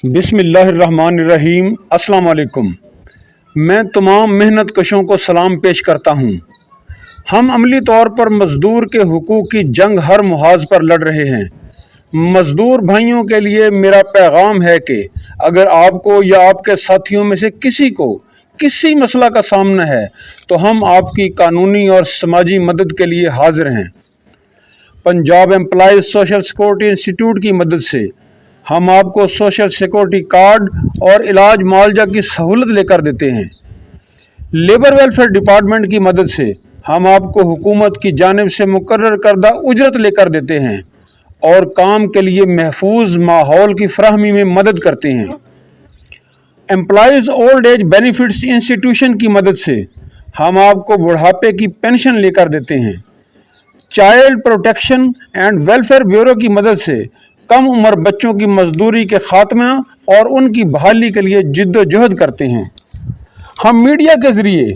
بسم اللہ الرحمن الرحیم۔ السلام علیکم۔ میں تمام محنت کشوں کو سلام پیش کرتا ہوں۔ ہم عملی طور پر مزدور کے حقوق کی جنگ ہر محاذ پر لڑ رہے ہیں۔ مزدور بھائیوں کے لیے میرا پیغام ہے کہ اگر آپ کو یا آپ کے ساتھیوں میں سے کسی کو کسی مسئلہ کا سامنا ہے تو ہم آپ کی قانونی اور سماجی مدد کے لیے حاضر ہیں۔ Punjab employees social security institute کی مدد سے ہم آپ کو سوشل سیکورٹی کارڈ اور علاج معالجہ کی سہولت لے کر دیتے ہیں۔ لیبر ویلفیئر ڈپارٹمنٹ کی مدد سے ہم آپ کو حکومت کی جانب سے مقرر کردہ اجرت لے کر دیتے ہیں اور کام کے لیے محفوظ ماحول کی فراہمی میں مدد کرتے ہیں۔ Employees old age benefits institution کی مدد سے ہم آپ کو بڑھاپے کی پینشن لے کر دیتے ہیں۔ Child protection and welfare bureau کی مدد سے کم عمر بچوں کی مزدوری کے خاتمہ اور ان کی بحالی کے لیے جد و جہد کرتے ہیں۔ ہم میڈیا کے ذریعے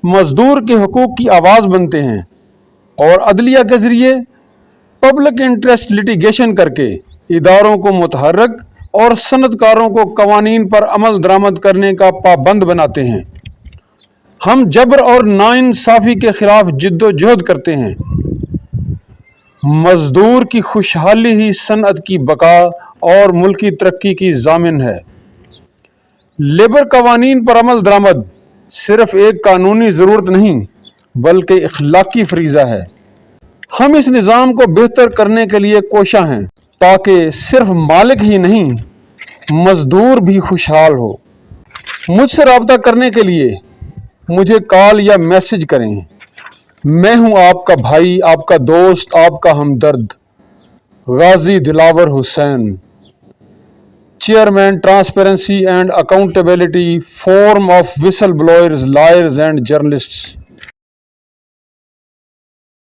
مزدور کے حقوق کی آواز بنتے ہیں اور عدلیہ کے ذریعے پبلک انٹرسٹ لیٹیگیشن کر کے اداروں کو متحرک اور صنعت کاروں کو قوانین پر عمل درآمد کرنے کا پابند بناتے ہیں۔ ہم جبر اور ناانصافی کے خلاف جد و جہد کرتے ہیں۔ مزدور کی خوشحالی ہی صنعت کی بقا اور ملکی ترقی کی ضامن ہے۔ لیبر قوانین پر عمل درآمد صرف ایک قانونی ضرورت نہیں بلکہ اخلاقی فریضہ ہے۔ ہم اس نظام کو بہتر کرنے کے لیے کوشاں ہیں تاکہ صرف مالک ہی نہیں مزدور بھی خوشحال ہو۔ مجھ سے رابطہ کرنے کے لیے مجھے کال یا میسج کریں۔ میں ہوں آپ کا بھائی، آپ کا دوست، آپ کا ہمدرد Ghazi Dilawar Hussain, chairman transparency and accountability forum of whistleblowers, lawyers and journalists.